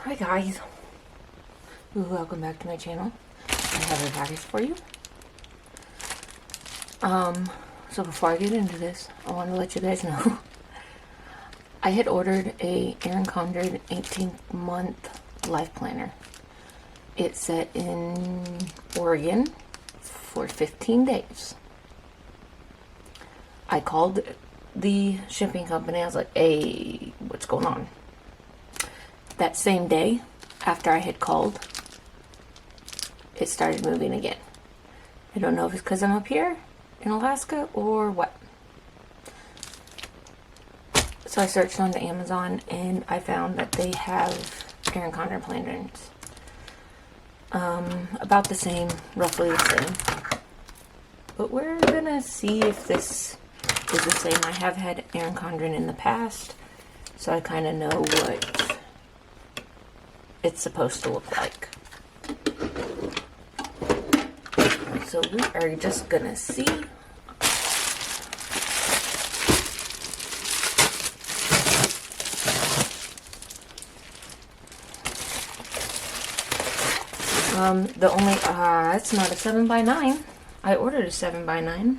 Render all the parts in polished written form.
Hi guys, welcome back to my channel. I have a package for you. So before I get into this, I want to let you guys know I had ordered a Erin Condren 18th month life planner. It's set in Oregon for 15 days. I called the shipping company. I was like, hey, what's going on? That same day, after I had called, it started moving again. I don't know if it's because I'm up here in Alaska or what. So I searched on the Amazon and I found that they have Erin Condren planners. About the same, roughly the same. But we're gonna see if this is the same. I have had Erin Condren in the past, so I kind of know what it's supposed to look like. So we are just gonna see. The only, it's not a 7x9. I ordered a 7x9.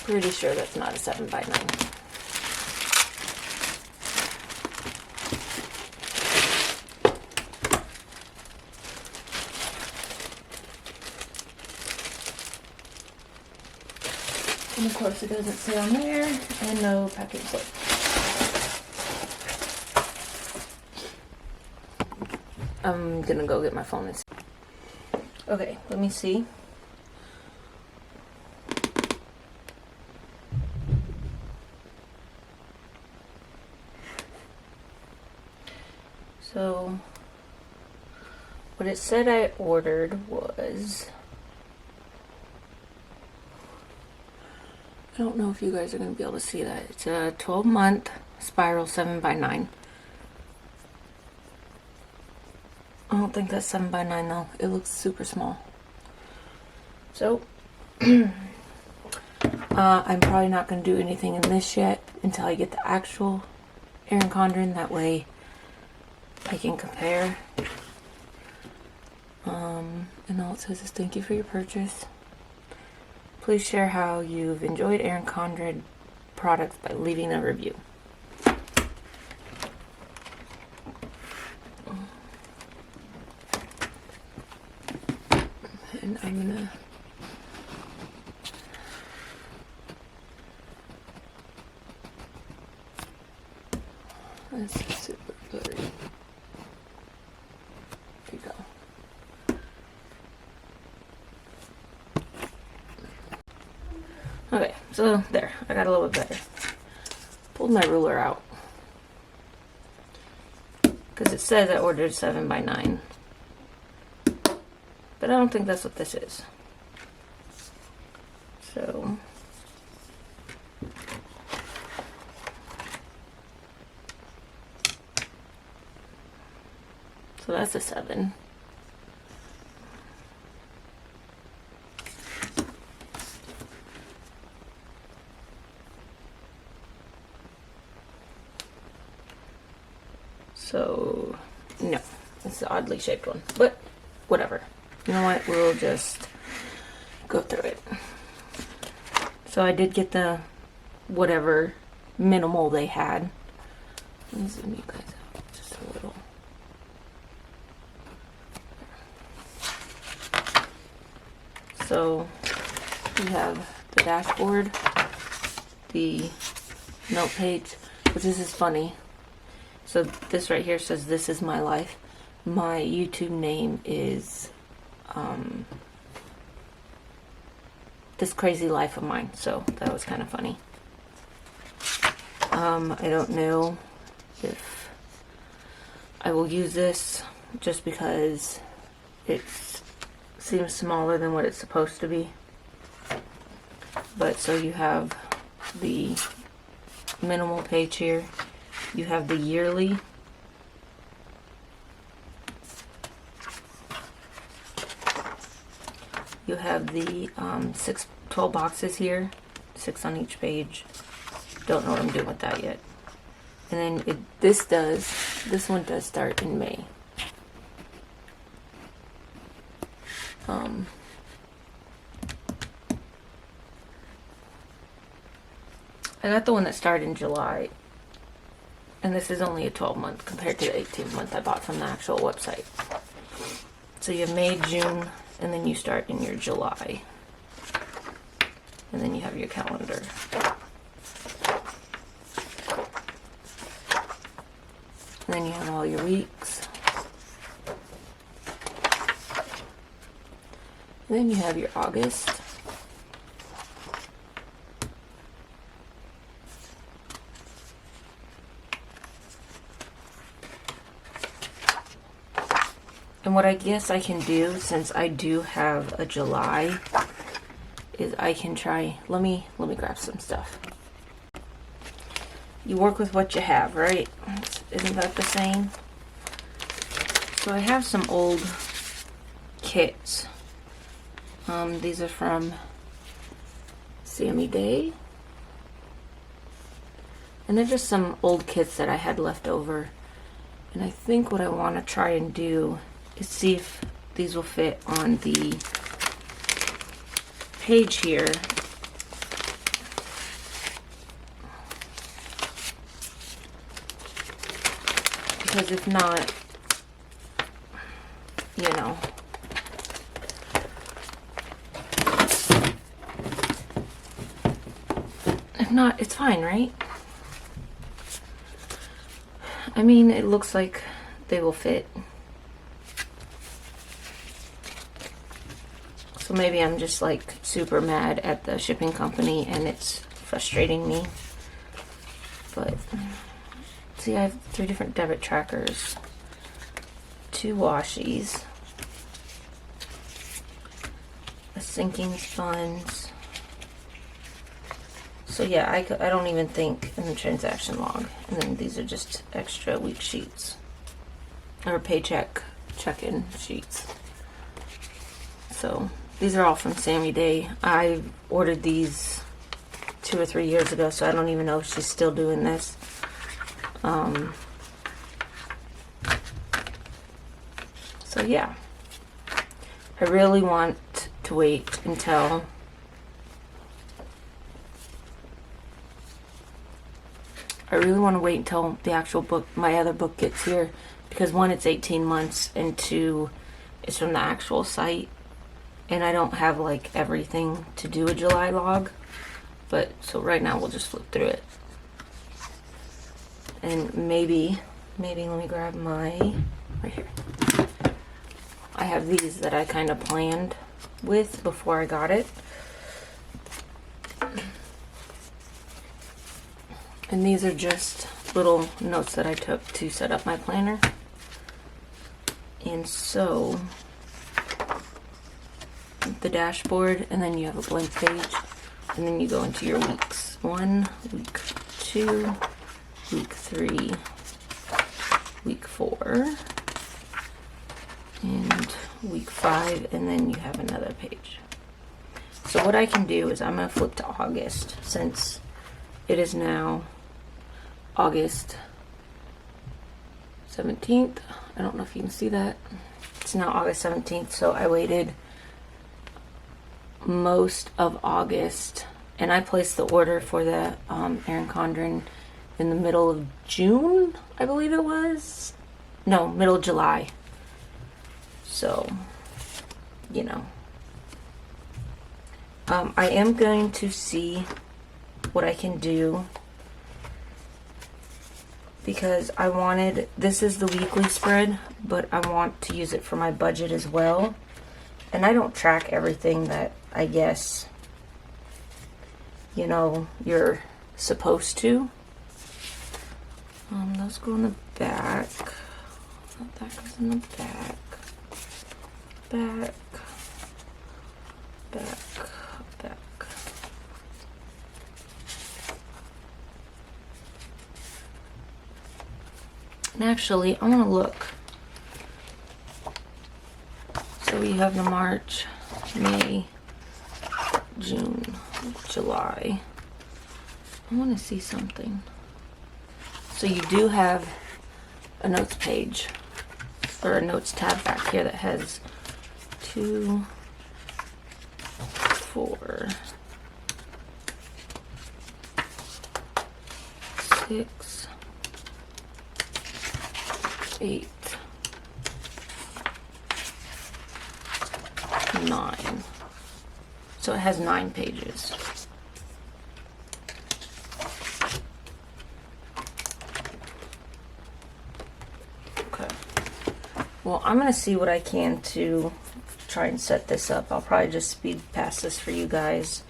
Pretty sure that's not a 7x9. And of course it doesn't say on there, and no packing slip. I'm gonna go get my phone and see. Okay, let me see. So, what it said I ordered was, I don't know if you guys are going to be able to see that. It's a 12-month spiral 7x9. I don't think that's 7x9 though. It looks super small. So, I'm probably not going to do anything in this yet until I get the actual Erin Condren. That way I can compare. And all it says is thank you for your purchase. Please share how you've enjoyed Erin Condren products by leaving a review. And I'm gonna that's super blurry. There you go. Okay, so there, I got a little bit better. Pulled my ruler out. Because it says I ordered 7x9. But I don't think that's what this is. So that's a 7. So, no, it's the oddly shaped one, but whatever. You know what, we'll just go through it. So I did get the whatever minimal they had. Let me zoom you guys out just a little. So we have the dashboard, the note page, which is just funny. So this right here says, "This is my life." My YouTube name is This Crazy Life of Mine. So that was kind of funny. I don't know if I will use this just because it seems smaller than what it's supposed to be. But so you have the minimal page here. You have the yearly. You have the 12 boxes here, 6 on each page. Don't know what I'm doing with that yet. And then this one does start in May. I got the one that started in July. And this is only a 12-month compared to the 18-month I bought from the actual website. So you have May, June, and then you start in your July. And then you have your calendar. And then you have all your weeks. And then you have your August. And what I guess I can do, since I do have a July, is I can try, let me grab some stuff. You work with what you have, right? Isn't that the saying? So I have some old kits. These are from Sammy Day. And they're just some old kits that I had left over. And I think what I want to try and do is see if these will fit on the page here. Because if not, you know, if not, it's fine, right? I mean, it looks like they will fit. So maybe I'm just like super mad at the shipping company and it's frustrating me. But see, I have 3 different debit trackers, 2 washies, a sinking sponge. So yeah, I don't even think in the transaction log. And then these are just extra week sheets or paycheck check-in sheets. So these are all from Sammy Day. I ordered these 2 or 3 years ago, so I don't even know if she's still doing this. So yeah, I really want to wait until the actual book, my other book, gets here, because 1, it's 18 months, and 2, it's from the actual site, and I don't have like everything to do a July log. But so right now we'll just flip through it. And maybe let me grab my, right here. I have these that I kind of planned with before I got it. And these are just little notes that I took to set up my planner. And so the dashboard, and then you have a blank page, and then you go into your weeks. 1, week 2, week 3, week 4, and week 5, and then you have another page. So what I can do is I'm going to flip to August, since it is now August 17th. I don't know if you can see that. It's now August 17th, so I waited most of August, and I placed the order for the Erin Condren in the middle of June, I believe it was. No, middle of July. So, you know. I am going to see what I can do, because I wanted, this is the weekly spread, but I want to use it for my budget as well. And I don't track everything that I guess, you know, you're supposed to. Those go in the back. That goes in the back. Back. Back. Back. And actually, I want to look. So we have the March, May, June, July. I want to see something. So you do have a notes page, or a notes tab back here that has 2, 4, 6, 8, 9. So it has 9 pages. Okay. Well, I'm going to see what I can to try and set this up. I'll probably just speed past this for you guys.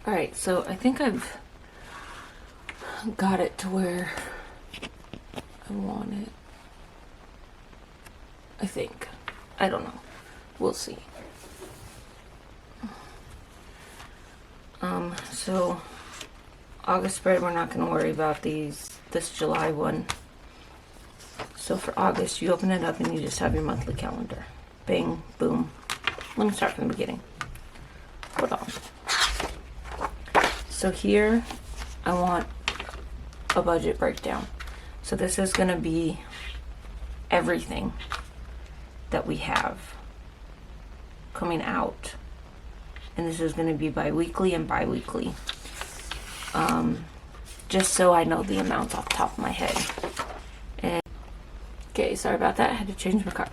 Alright, so I think I've got it to where I want it. I think. I don't know. We'll see. So August spread, we're not going to worry about this July one. So for August, you open it up and you just have your monthly calendar. Bing, boom. Let me start from the beginning. Hold on. So here, I want a budget breakdown. So this is going to be everything that we have coming out. And this is going to be bi-weekly and bi-weekly. Just so I know the amounts off the top of my head. And okay, sorry about that. I had to change my card.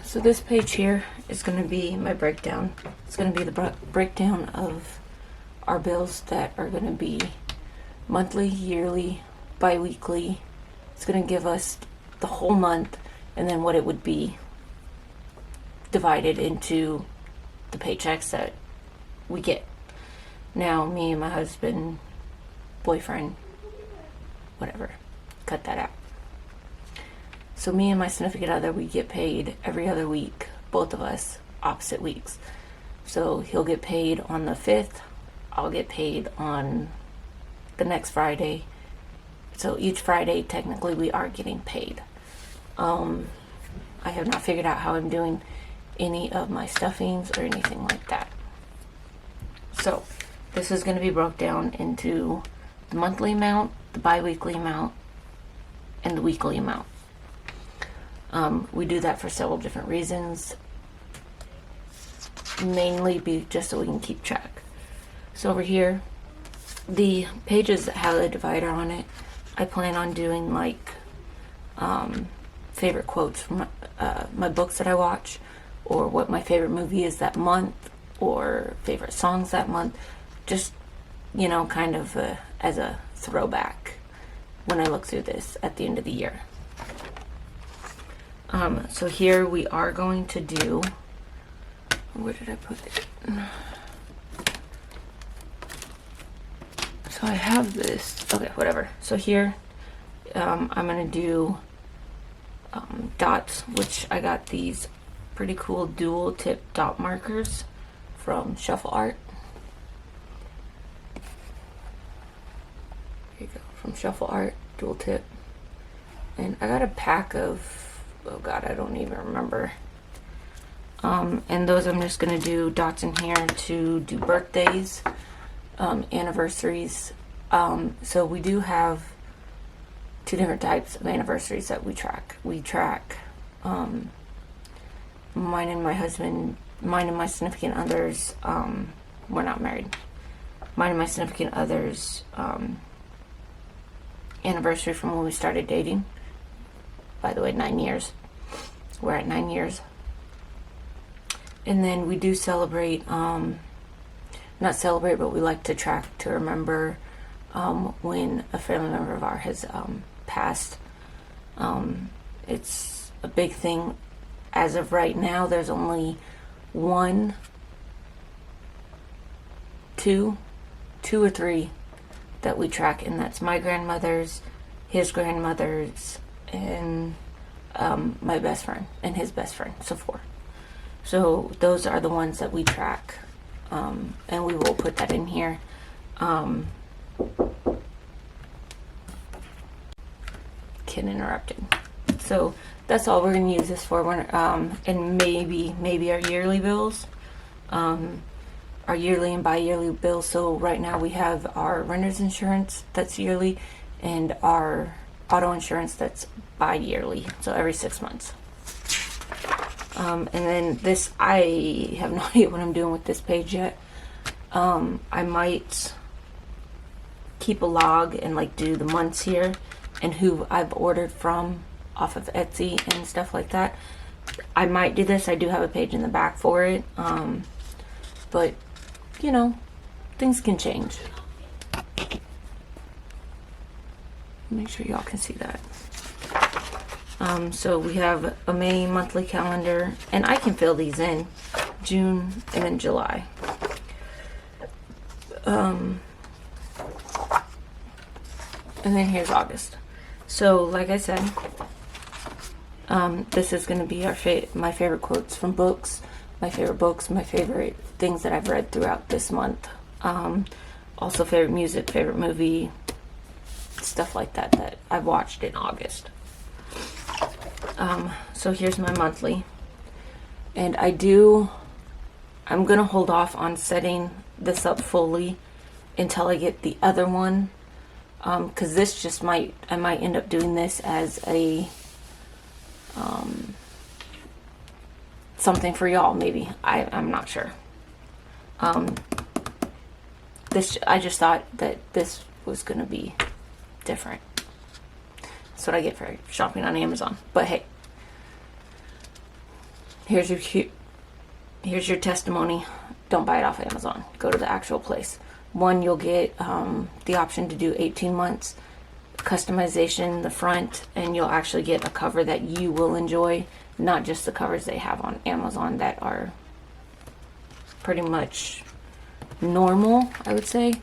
So this page here is going to be my breakdown. It's going to be the breakdown of our bills that are going to be monthly, yearly, bi-weekly. It's going to give us the whole month and then what it would be divided into the paychecks that we get. Now, me and my husband, boyfriend, whatever, cut that out. So me and my significant other, we get paid every other week, both of us, opposite weeks. So he'll get paid on the 5th, I'll get paid on the next Friday. So each Friday, technically, we are getting paid. I have not figured out how I'm doing any of my stuffings or anything like that. So this is going to be broke down into the monthly amount, the bi-weekly amount, and the weekly amount. We do that for several different reasons, mainly just so we can keep track. So over here, the pages that have the divider on it, I plan on doing like favorite quotes from my books that I watch, or what my favorite movie is that month, or favorite songs that month. Just, you know, kind of as a throwback when I look through this at the end of the year. So here we are going to do, where did I put it? So I have this, okay, whatever. So here, I'm going to do dots, which I got these pretty cool dual tip dot markers from Shuffle Art. Here you go, from Shuffle Art, dual tip. And I got a pack of, oh god, I don't even remember. And those I'm just going to do dots in here to do birthdays, anniversaries. So we do have 2 different types of anniversaries that we track. We track mine and my significant others, we're not married. Mine and my significant others' anniversary from when we started dating, by the way, 9 years. We're at 9 years. And then we do celebrate, not celebrate, but we like to track to remember when a family member of ours has passed. It's a big thing. As of right now, there's only two or three that we track, and that's my grandmother's, his grandmother's, and my best friend and his best friend, so 4. So those are the ones that we track, and we will put that in here. Kid interrupted. So that's all we're going to use this for. And maybe our yearly bills, our yearly and bi-yearly bills. So right now we have our renter's insurance that's yearly, and our auto insurance that's bi-yearly, so every 6 months. And then this, I have no idea what I'm doing with this page yet. I might keep a log and like do the months here and who I've ordered from off of Etsy and stuff like that. I might do this. I do have a page in the back for it. But you know, things can change. Make sure y'all can see that. So we have a May monthly calendar, and I can fill these in, June and then July. And then here's August. So like I said, this is going to be my favorite quotes from books, my favorite things that I've read throughout this month. Also favorite music, favorite movie, stuff like that I've watched in August. So here's my monthly, and I'm gonna hold off on setting this up fully until I get the other one, because this just I might end up doing this as a something for y'all, maybe. I'm not sure. I just thought that this was gonna be different. That's what I get for shopping on Amazon. But hey, here's your testimony. Don't buy it off Amazon. Go to the actual place. One, you'll get the option to do 18 months customization, the front, and you'll actually get a cover that you will enjoy, not just the covers they have on Amazon that are pretty much normal, I would say,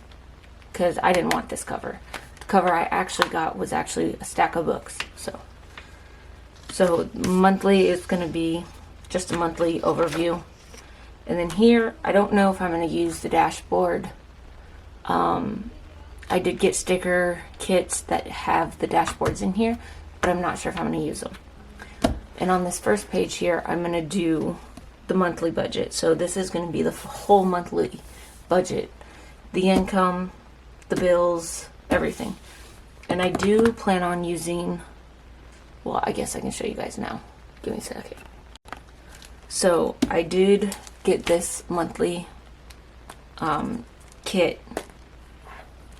because I didn't want this cover. The cover I actually got was actually a stack of books. So monthly is going to be just a monthly overview. And then here, I don't know if I'm going to use the dashboard. I did get sticker kits that have the dashboards in here, but I'm not sure if I'm going to use them. And on this first page here, I'm going to do the monthly budget. So this is going to be the whole monthly budget. The income, the bills, everything. And I do plan on using, well, I guess I can show you guys now. Give me a second. So I did get this monthly kit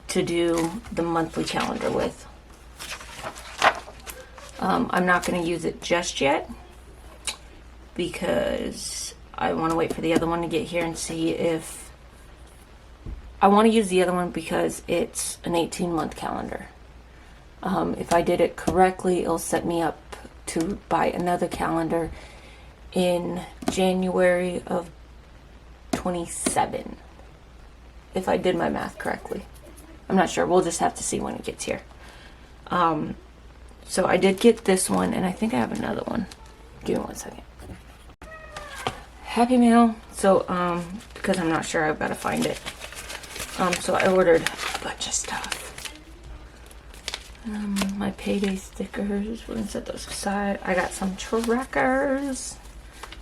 to do the monthly calendar with. I'm not going to use it just yet because I want to wait for the other one to get here and see if I want to use the other one because it's an 18-month calendar. If I did it correctly, it'll set me up to buy another calendar in January of 27, if I did my math correctly. I'm not sure. We'll just have to see when it gets here. So I did get this one, and I think I have another one. Give me 1 second. Happy Mail. So, because I'm not sure, I've got to find it. So I ordered a bunch of stuff. My payday stickers. We're going to set those aside. I got some trackers.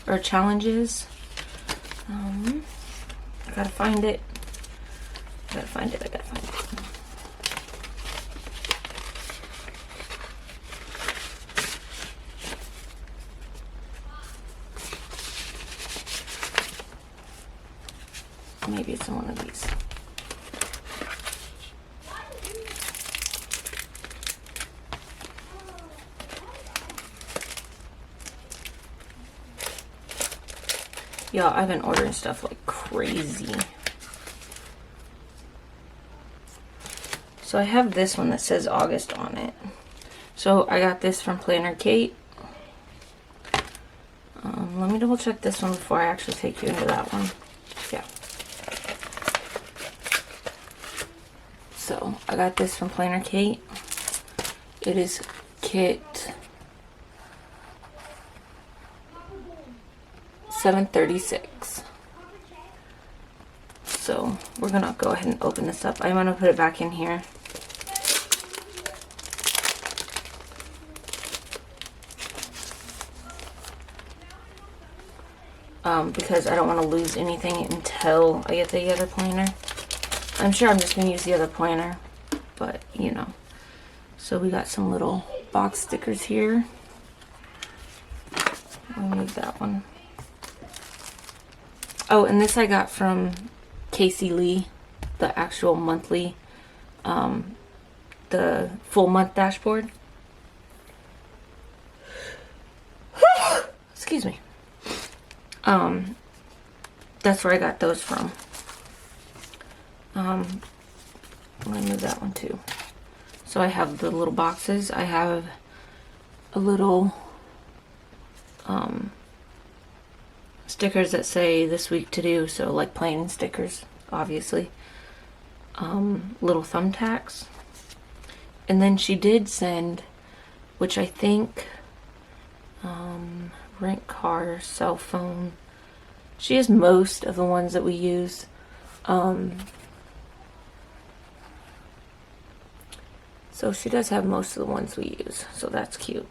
Or challenges. I gotta find it. I gotta find it. Maybe it's in one of these. Y'all, I've been ordering stuff like crazy. So I have this one that says August on it. So I got this from Planner Kate. Let me double check this one before I actually take you into that one. Yeah. So I got this from Planner Kate. It is kit 736. So we're gonna go ahead and open this up. I'm gonna put it back in here. Because I don't want to lose anything until I get the other planner. I'm sure I'm just going to use the other planner, but you know. So we got some little box stickers here. I'll move that one. Oh, and this I got from Casey Lee, the actual monthly, the full month dashboard. Excuse me. That's where I got those from. Let me move that one too. So I have the little boxes. I have a little stickers that say this week to do, so like plain stickers, obviously. Little thumbtacks. And then she did send, which I think rent car, cell phone. She has most of the ones that we use. So she does have most of the ones we use, so that's cute.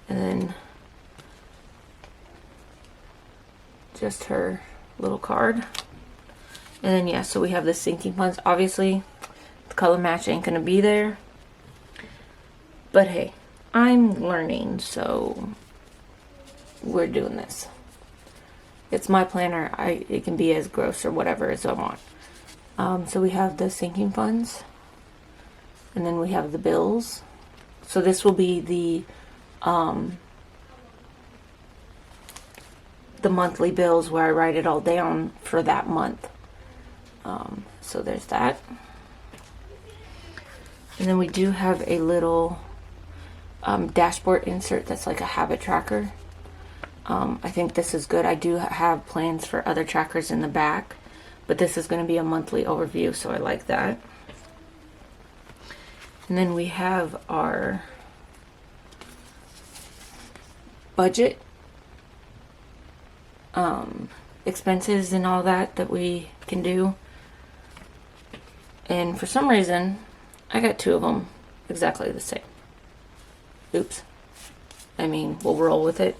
And then just her little card. And then yeah, so we have the sinking funds. Obviously the color match ain't gonna be there, but hey, I'm learning, so we're doing this. It's my planner. It can be as gross or whatever as I want. So we have the sinking funds, and then we have the bills. So this will be the monthly bills where I write it all down for that month. So there's that. And then we do have a little dashboard insert that's like a habit tracker. I think this is good. I do have plans for other trackers in the back, but this is going to be a monthly overview, so I like that. And then we have our budget, expenses and all that we can do. And for some reason, I got two of them exactly the same. Oops. I mean, we'll roll with it.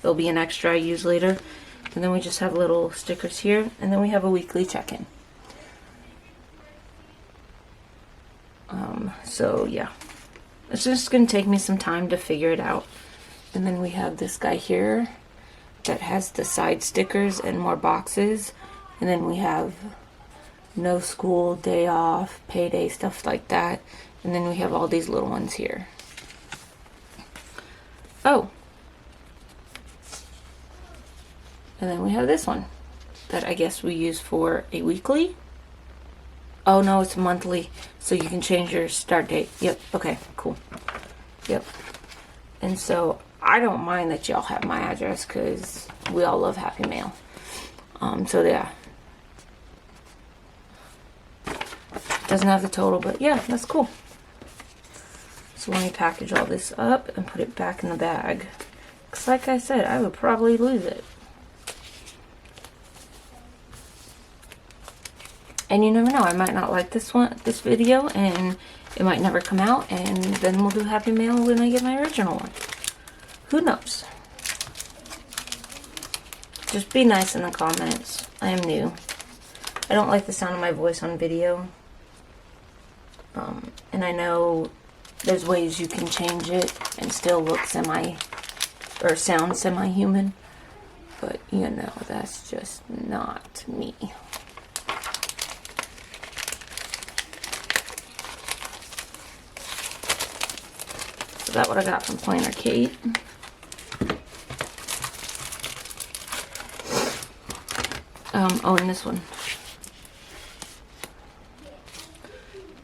There'll be an extra I use later. And then we just have little stickers here. And then we have a weekly check-in. So yeah. It's just going to take me some time to figure it out. And then we have this guy here that has the side stickers and more boxes. And then we have no school, day off, payday, stuff like that. And then we have all these little ones here. Oh. And then we have this one that I guess we use for a weekly. Oh no, it's monthly. So you can change your start date. Yep. Okay, cool. Yep. And so I don't mind that y'all have my address because we all love Happy Mail. So yeah. Doesn't have the total, but yeah, that's cool. So let me package all this up and put it back in the bag. Because like I said, I would probably lose it. And you never know, I might not like this video, and it might never come out, and then we'll do Happy Mail when I get my original one. Who knows? Just be nice in the comments. I am new. I don't like the sound of my voice on video. And I know there's ways you can change it and still look sound semi-human. But, you know, that's just not me. So that's what I got from Planner Kate. Oh, and this one.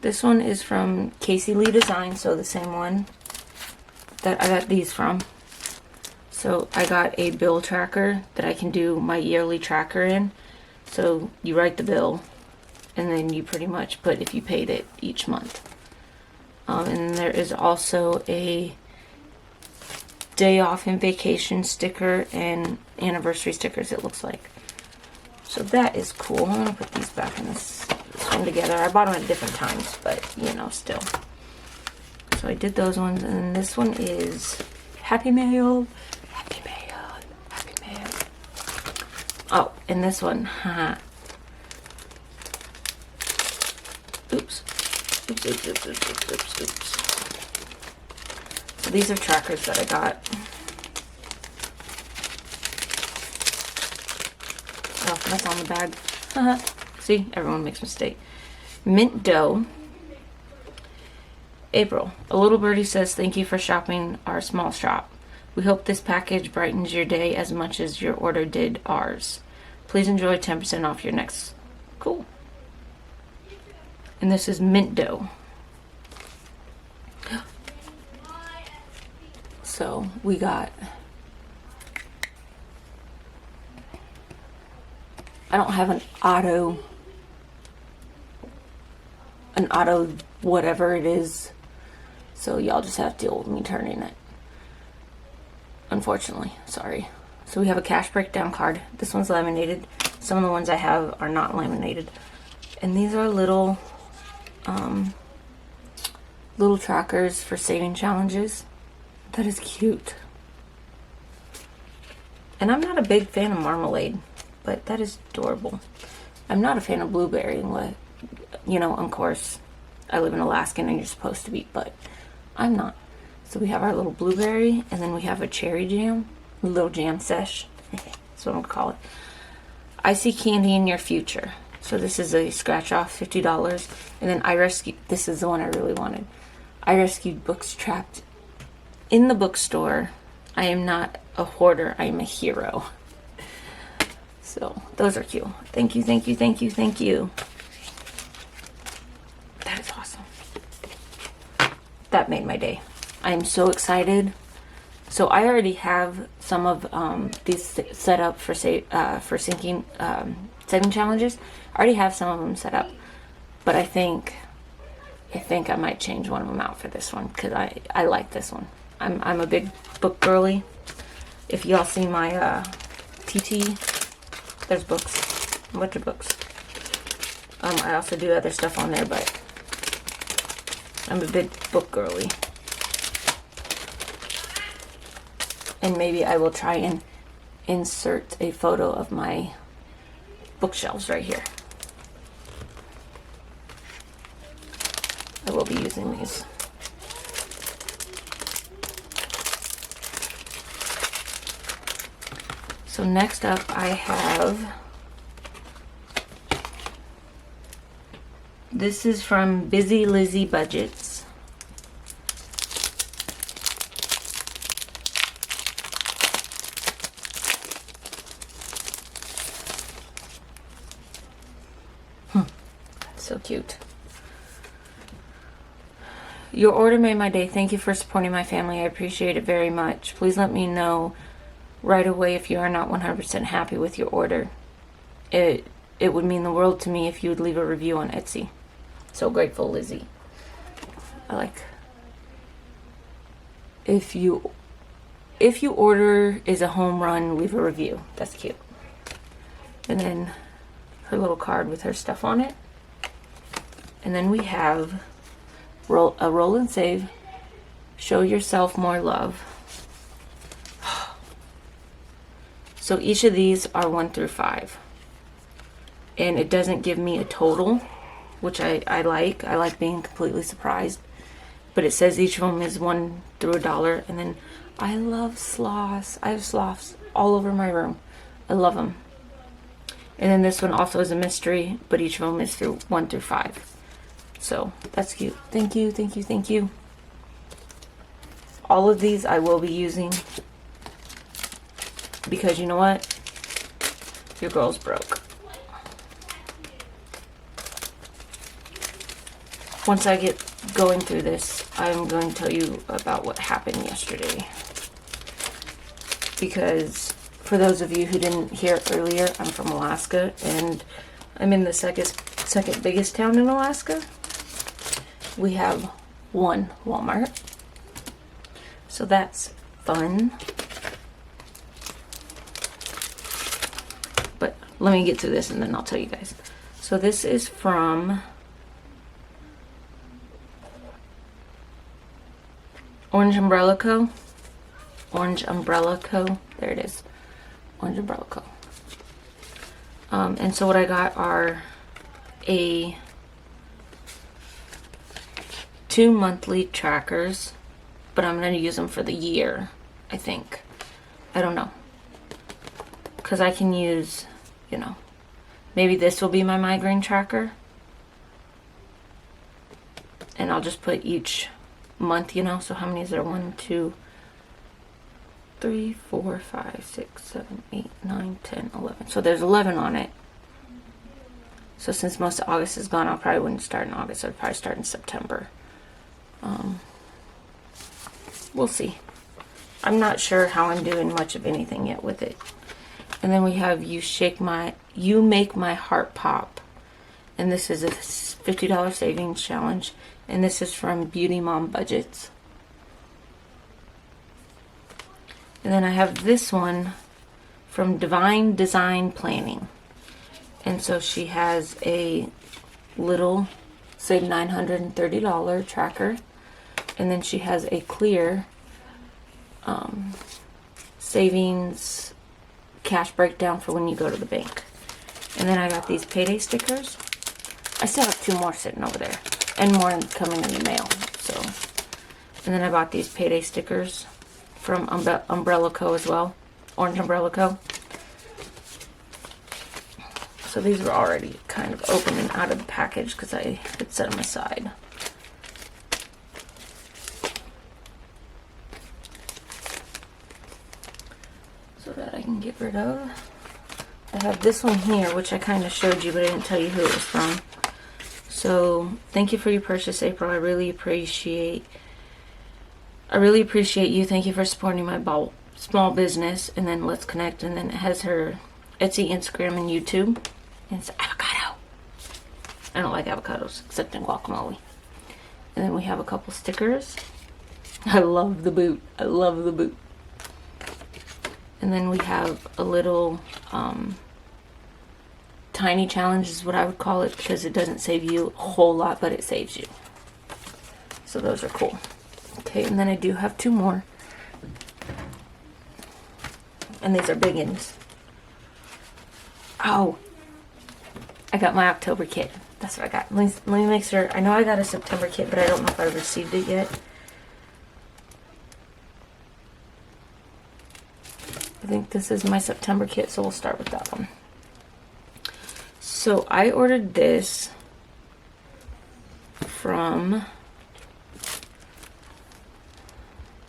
This one is from Casey Lee Design, so the same one that I got these from. So I got a bill tracker that I can do my yearly tracker in. So you write the bill, and then you pretty much put if you paid it each month. And there is also a day off and vacation sticker and anniversary stickers, it looks like. So that is cool. I'm gonna put these back in this one together. I bought them at different times, but you know, still. So I did those ones, and this one is Happy Mail. Happy Mail. Happy Mail. Oh, and this one, haha. Oops. Oops, oops, oops, oops, oops, oops, oops. So these are trackers that I got. Oh, that's on the bag. See, everyone makes a mistake. Mint Dough. April. A little birdie says, thank you for shopping our small shop. We hope this package brightens your day as much as your order did ours. Please enjoy 10% off your next. Cool. And this is Mint Dough. So we got, I don't have an auto whatever it is, so y'all just have to deal with me turning it, unfortunately. Sorry. So we have a cash breakdown card. This one's laminated. Some of the ones I have are not laminated, and these are little little trackers for saving challenges. That is cute. And I'm not a big fan of marmalade, but that is adorable. I'm not a fan of blueberry, you know, of course, I live in Alaska and you're supposed to be, but I'm not. So we have our little blueberry, and then we have a cherry jam, a little jam sesh. That's what I'm gonna call it. I see candy in your future. So this is a scratch off, $50. And then I rescued, this is the one I really wanted. I rescued books trapped in the bookstore. I am not a hoarder, I am a hero. So those are cute. Thank you, thank you, thank you, thank you. That is awesome. That made my day. I am so excited. So I already have some of these set up for saving challenges. I already have some of them set up, but I think I might change one of them out for this one because I like this one. I'm a big book girly. If y'all see my TT, there's books, a bunch of books. I also do other stuff on there, but I'm a big book girly. And maybe I will try and insert a photo of my bookshelves right here. I will be using these. So next up I have, this is from Busy Lizzie Budgets. So cute. Your order made my day. Thank you for supporting my family. I appreciate it very much. Please let me know right away if you are not 100% happy with your order. It would mean the world to me if you would leave a review on Etsy. So grateful, Lizzie. I like, if you order is a home run, leave a review. That's cute. And then her little card with her stuff on it. And then we have a roll and save. Show yourself more love. So each of these are 1 through 5. And it doesn't give me a total, which I like. I like being completely surprised. But it says each of them is 1 through $1. And then I love sloths. I have sloths all over my room. I love them. And then this one also is a mystery, but each of them is through 1 through 5. So that's cute. Thank you, thank you, thank you. All of these I will be using because you know what? Your girl's broke. once I get going through this, I'm going to tell you about what happened yesterday. Because for those of you who didn't hear it earlier, I'm from Alaska, and I'm in the second biggest town in Alaska. We have one Walmart. So that's fun. But let me get through this and then I'll tell you guys. So this is from Orange Umbrella Co. Orange Umbrella Co. There it is. Orange Umbrella Co. And so what I got are two monthly trackers, but I'm going to use them for the year, I think. I don't know. Because I can use, you know, maybe this will be my migraine tracker. And I'll just put each month, you know. So how many is there? 1, 2, 3, 4, 5, 6, 7, 8, 9, 10, 11. So there's 11 on it. So since most of August is gone, I probably wouldn't start in August. I'd probably start in September. We'll see. I'm not sure how I'm doing much of anything yet with it. And then we have You Make My Heart Pop. And this is a $50 savings challenge. And this is from Beauty Mom Budgets. And then I have this one from Divine Design Planning. And so she has a little Save $930 tracker. And then she has a clear savings cash breakdown for when you go to the bank. And then I got these payday stickers. I still have 2 more sitting over there. And more coming in the mail. So, and then I bought these payday stickers from Umbrella Co. as well. Orange Umbrella Co. So these were already kind of open and out of the package because I had set them aside. So that I can get rid of. I have this one here, which I kind of showed you, but I didn't tell you who it was from. So thank you for your purchase, April. I really appreciate you. Thank you for supporting my small business. And then let's connect. And then it has her Etsy, Instagram, and YouTube. And it's avocado. I don't like avocados except in guacamole. And then we have a couple stickers. I love the boot. I love the boot. And then we have a little tiny challenge is what I would call it, because it doesn't save you a whole lot, but it saves you. So those are cool. Okay, and then I do have 2 more. And these are big ones. Oh, I got my October kit. That's what I got. Let me make sure. I know I got a September kit, but I don't know if I received it yet. I think this is my September kit, so we'll start with that one. So I ordered this from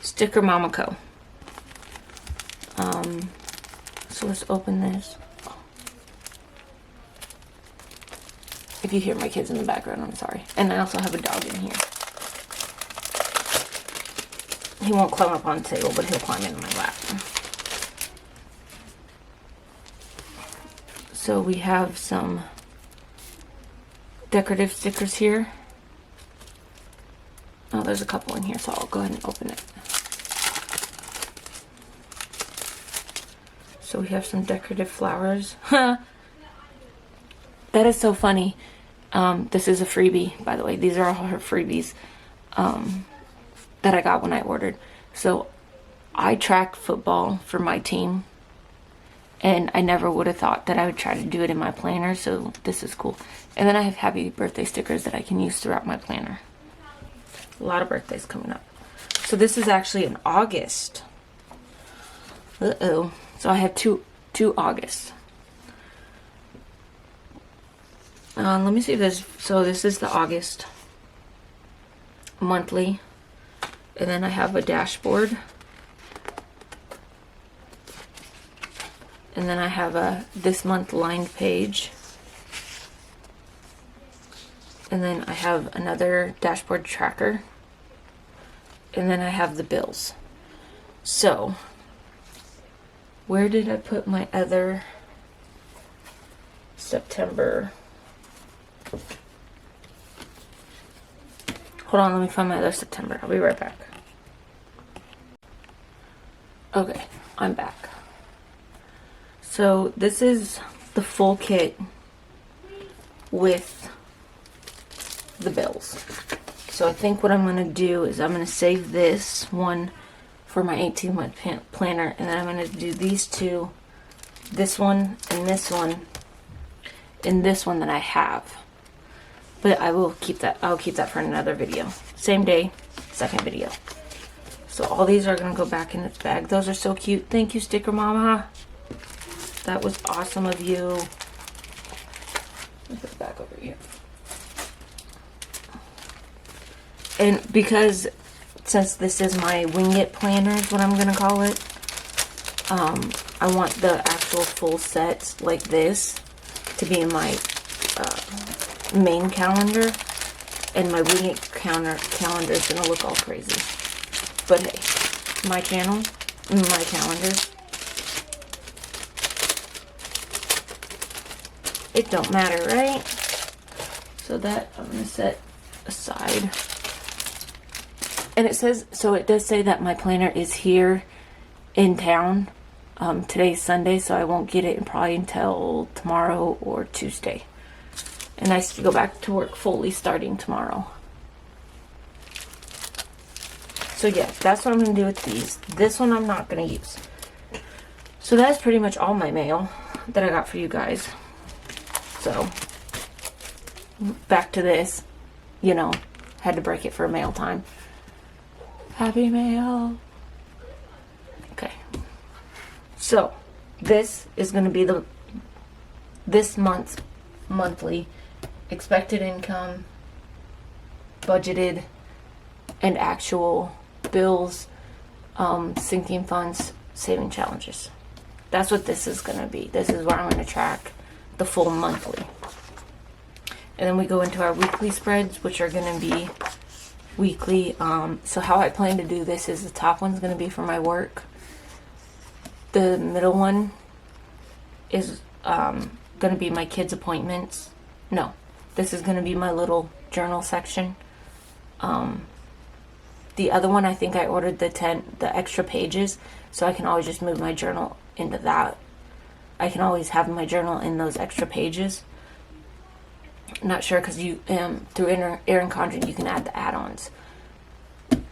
Sticker Mama Co. So let's open this. If you hear my kids in the background, I'm sorry. And I also have a dog in here. He won't climb up on the table, but he'll climb into my lap. So we have some decorative stickers here. Oh, there's a couple in here, so I'll go ahead and open it. So we have some decorative flowers. That is so funny. This is a freebie, by the way. These are all her freebies that I got when I ordered. So I track football for my team. And I never would have thought that I would try to do it in my planner, so this is cool. And then I have happy birthday stickers that I can use throughout my planner. A lot of birthdays coming up. So this is actually in August. Uh-oh. So I have two August. Let me see if there's... So this is the August monthly. And then I have a dashboard. And then I have a this month lined page. And then I have another dashboard tracker. And then I have the bills. So, where did I put my other September? Hold on, let me find my other September. I'll be right back. Okay, I'm back. So this is the full kit with the bills. So I think what I'm going to do is I'm going to save this one for my 18-month planner, and then I'm going to do these two, this one and this one that I have. But I will keep that, I'll keep that for another video. Same day, second video. So all these are going to go back in its bag. Those are so cute. Thank you, Sticker Mama. That was awesome of you. Let me put it back over here. And because, since this is my Wing It planner is what I'm going to call it, I want the actual full set like this to be in my main calendar, and my Wing It calendar is going to look all crazy. But hey, my channel, my calendar, it don't matter, right? So that I'm going to set aside. And it says, so it does say that my planner is here in town. Today's Sunday, so I won't get it probably until tomorrow or Tuesday. And I go back to work fully starting tomorrow. So yeah, that's what I'm going to do with these. This one I'm not going to use. So that's pretty much all my mail that I got for you guys. So, back to this. You know, had to break it for mail time. Happy mail. Okay. So, this is going to be this month's monthly expected income, budgeted, and actual bills, sinking funds, saving challenges. That's what this is going to be. This is where I'm going to track the full monthly. And then we go into our weekly spreads, which are going to be weekly. So how I plan to do this is the top one's going to be for my work. The middle one is going to be my kids' appointments. No, this is going to be my little journal section. The other one, I think I ordered the extra pages, so I can always just move my journal into that. I can always have my journal in those extra pages. Not sure, because you through Erin Condren you can add the add-ons.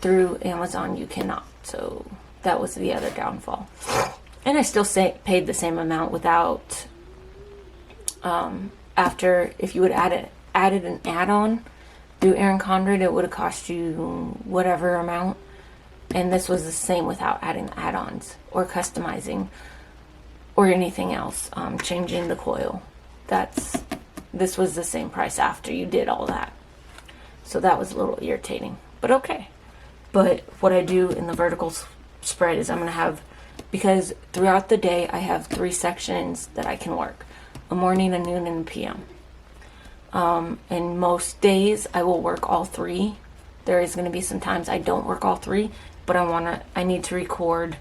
Through Amazon you cannot. So that was the other downfall. And I still paid the same amount without. After, if you would added an add-on through Erin Condren, it would have cost you whatever amount. And this was the same without adding add-ons or customizing or anything else. Changing the coil. This was the same price after you did all that. So that was a little irritating. But okay. But what I do in the vertical spread is I'm going to have, because throughout the day I have 3 sections that I can work. A morning, a noon, and a PM. And most days I will work all 3. There is going to be some times I don't work all 3, but I need to record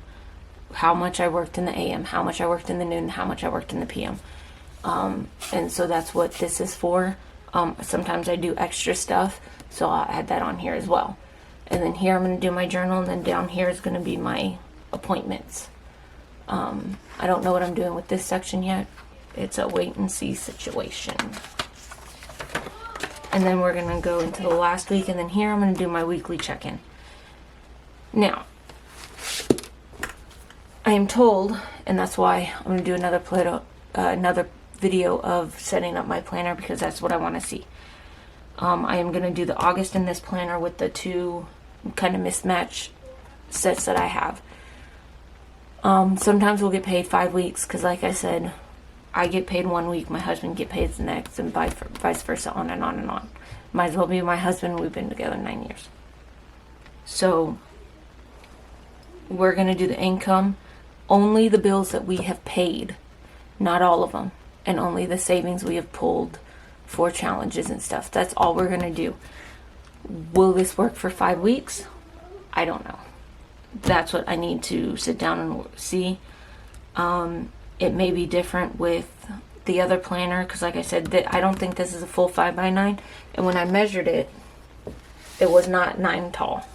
how much I worked in the AM, how much I worked in the noon, how much I worked in the PM. And so that's what this is for. Sometimes I do extra stuff, so I'll add that on here as well. And then here I'm going to do my journal, and then down here is going to be my appointments. I don't know what I'm doing with this section yet. It's a wait and see situation. And then we're going to go into the last week, and then here I'm going to do my weekly check-in. Now, I am told, and that's why I'm going to do another video of setting up my planner, because that's what I want to see. I am going to do the August in this planner with the 2 kind of mismatch sets that I have. Sometimes we'll get paid 5 weeks, because like I said, I get paid 1 week, my husband get paid the next, and vice versa, on and on and on. Might as well be my husband. We've been together 9 years. So we're going to do the income, only the bills that we have paid, not all of them, and only the savings we have pulled for challenges and stuff. That's all we're going to do. Will this work for 5 weeks? I don't know. That's what I need to sit down and see. It may be different with the other planner, because like I said, I don't think this is a full 5x9, and when I measured it, it was not 9 tall.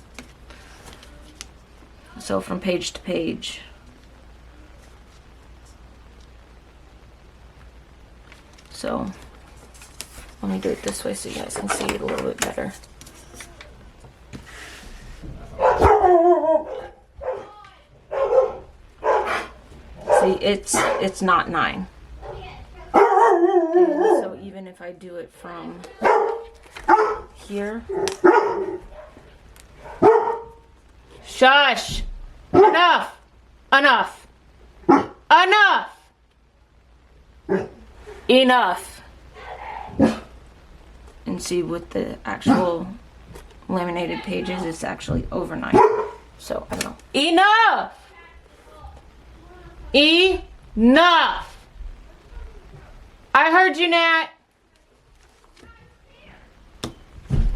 So from page to page, so let me do it this way so you guys can see it a little bit better. See, it's not 9. And so even if I do it from here, shush! Enough! Enough! Enough! Enough! And see, with the actual laminated pages, it's actually over 9. So, I don't know. Enough! Enough! I heard you, Nat!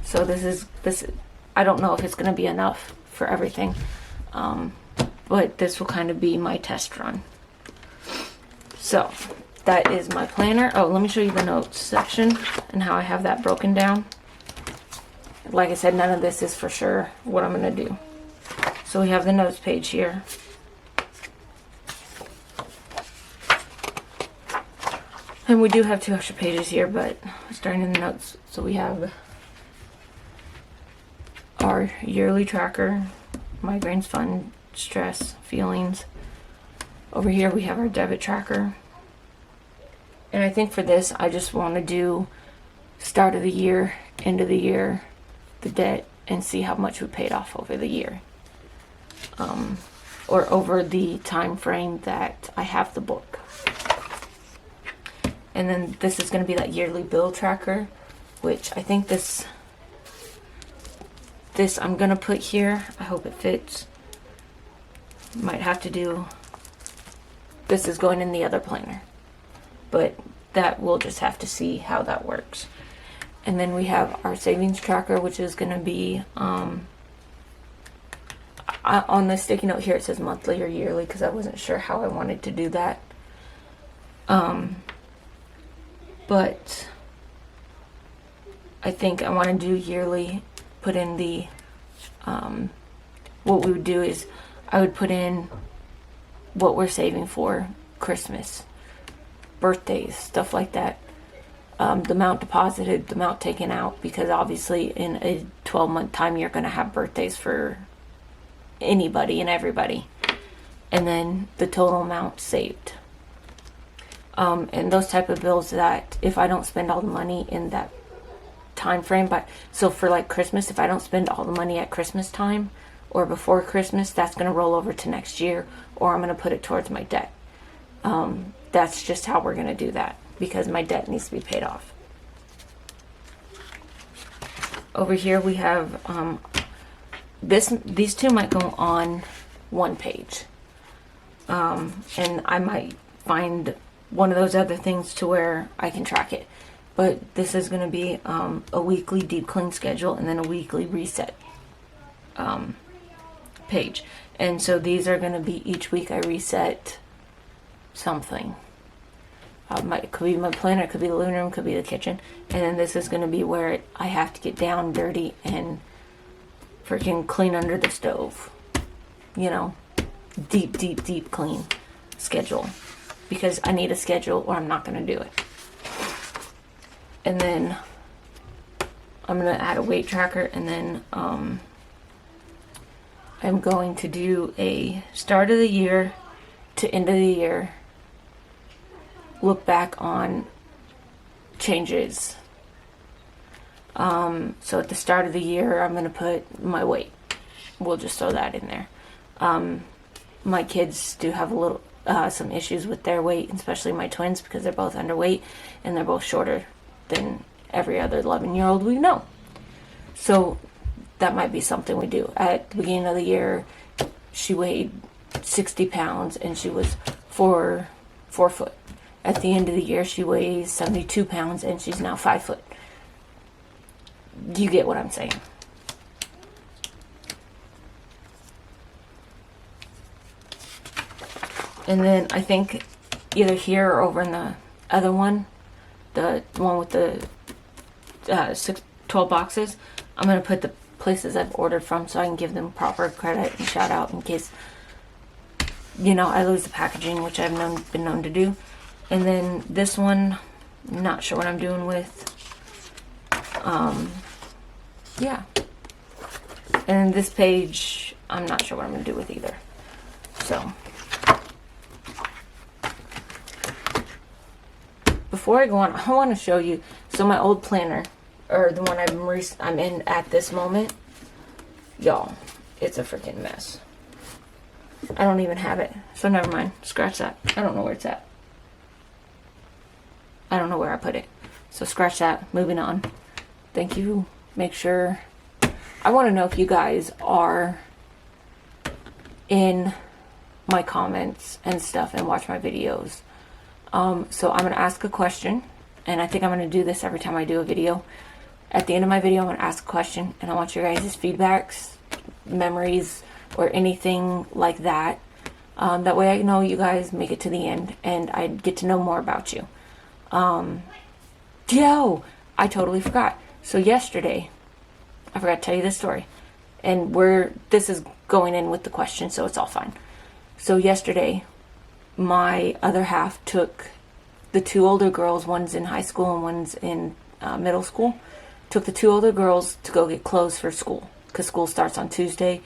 So this, I don't know if it's going to be enough for everything. But this will kind of be my test run. So, that is my planner. Oh, let me show you the notes section and how I have that broken down. Like I said, none of this is for sure what I'm going to do. So we have the notes page here. And we do have 2 extra pages here, but starting in the notes. So we have our yearly tracker, migraines, fun, stress, feelings. Over here we have our debit tracker. And I think for this, I just want to do start of the year, end of the year, the debt, and see how much we paid off over the year. Or over the time frame that I have the book. And then this is going to be that yearly bill tracker, which I think this I'm going to put here. I hope it fits. Might have to do, this is going in the other planner, but that we'll just have to see how that works. And then we have our savings tracker, which is going to be on the sticky note here it says monthly or yearly, because I wasn't sure how I wanted to do that. But I think I want to do yearly. Put in the what we would do is I would put in what we're saving for Christmas, birthdays, stuff like that. The amount deposited, the amount taken out, because obviously in a 12-month time you're going to have birthdays for anybody and everybody. And then the total amount saved. And those type of bills that if I don't spend all the money in that time frame, but so for like Christmas, if I don't spend all the money at Christmas time or before Christmas, that's going to roll over to next year, or I'm going to put it towards my debt. That's just how we're going to do that, because my debt needs to be paid off. Over here we have these 2 might go on 1 page, and I might find one of those other things to where I can track it. But this is going to be a weekly deep clean schedule and then a weekly reset page. And so these are going to be each week I reset something. It could be my planner, it could be the living room, it could be the kitchen. And then this is going to be where I have to get down dirty and freaking clean under the stove. You know, deep, deep, deep clean schedule. Because I need a schedule or I'm not going to do it. And then I'm going to add a weight tracker, and then I'm going to do a start of the year to end of the year look back on changes. So at the start of the year, I'm going to put my weight. We'll just throw that in there. My kids do have a little some issues with their weight, especially my twins, because they're both underweight and they're both shorter than every other 11-year-old we know. So that might be something we do. At the beginning of the year, she weighed 60 pounds and she was 4 foot. at the end of the year she weighs 72 pounds and she's now 5 foot. You get what I'm saying. And then I think either here or over in the other one, the one with the 12 boxes, I'm going to put the places I've ordered from so I can give them proper credit and shout out in case, you know, I lose the packaging, which I've been known to do. And then this one, not sure what I'm doing with. Yeah. And then this page, I'm not sure what I'm going to do with either. So, before I go on, I want to show you. So my old planner, or the one I'm in at this moment, y'all, it's a freaking mess. I don't even have it, so never mind. Scratch that. I don't know where it's at. I don't know where I put it, so scratch that. Moving on. Thank you. Make sure. I want to know if you guys are in my comments and stuff and watch my videos. So I'm going to ask a question, and I think I'm going to do this every time I do a video. At the end of my video, I'm going to ask a question, and I want your guys' feedbacks, memories, or anything like that. That way I know you guys make it to the end, and I get to know more about you. Yo, I totally forgot. So yesterday, I forgot to tell you this story, and this is going in with the question, so it's all fine. So yesterday, my other half took the two older girls, one's in high school and one's in middle school, took the two older girls to go get clothes for school, because school starts on Tuesday.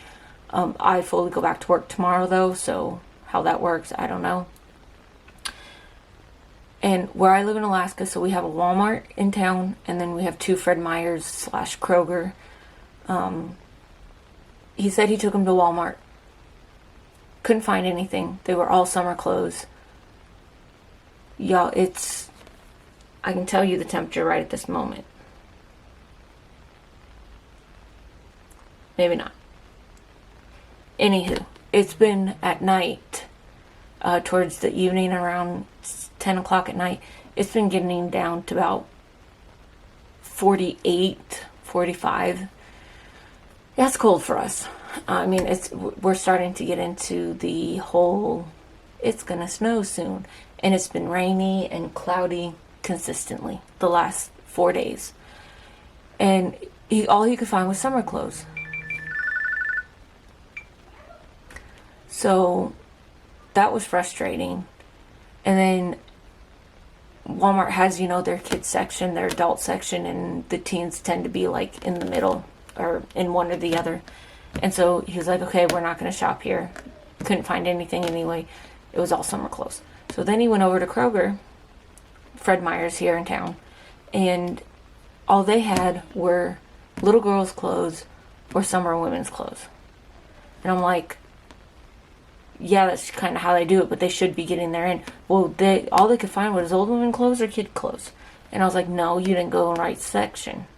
I fully go back to work tomorrow, though, so how that works, I don't know. And where I live in Alaska, so we have a Walmart in town, and then we have two Fred Meyers / Kroger. He said he took them to Walmart. Couldn't find anything. They were all summer clothes. Y'all, I can tell you the temperature right at this moment. Maybe not. Anywho, it's been at night, towards the evening, around 10 o'clock at night. It's been getting down to about 48, 45. That's cold for us. I mean, we're starting to get into the whole, it's gonna snow soon. And it's been rainy and cloudy consistently the last 4 days. And all he could find was summer clothes. So that was frustrating. And then Walmart has, you know, their kids section, their adult section, and the teens tend to be like in the middle or in one or the other. And so he was like, okay, we're not going to shop here. Couldn't find anything anyway. It was all summer clothes. So then he went over to Kroger, Fred Meyers here in town, and all they had were little girls' clothes or summer women's clothes. And I'm like, yeah, that's kind of how they do it, but they should be getting their in. Well, all they could find was old women clothes or kid clothes. And I was like, no, you didn't go in the right section.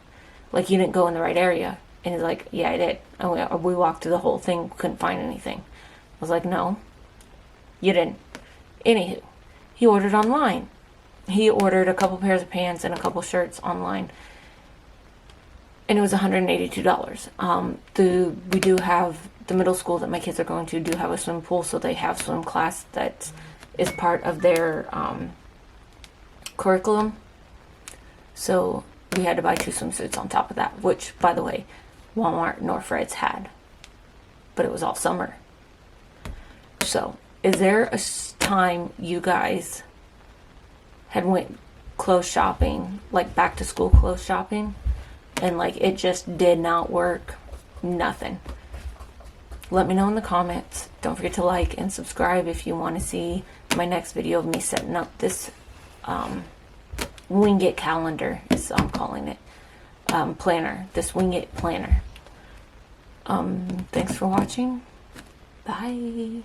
Like, you didn't go in the right area. And he's like, yeah, I did. And we walked through the whole thing, couldn't find anything. I was like, no, you didn't. Anywho, he ordered online. He ordered a couple pairs of pants and a couple shirts online. And it was $182. We do have, the middle school that my kids are going to do have a swim pool, so they have swim class that is part of their curriculum. So we had to buy 2 swimsuits on top of that, which, by the way, Walmart nor Fred's had. But it was all summer. So, is there a time you guys had went clothes shopping, like back to school clothes shopping, and like it just did not work? Nothing. Let me know in the comments. Don't forget to like and subscribe if you want to see my next video of me setting up this Wing It calendar, is I'm calling it, planner, this Wing It planner. Thanks for watching. Bye.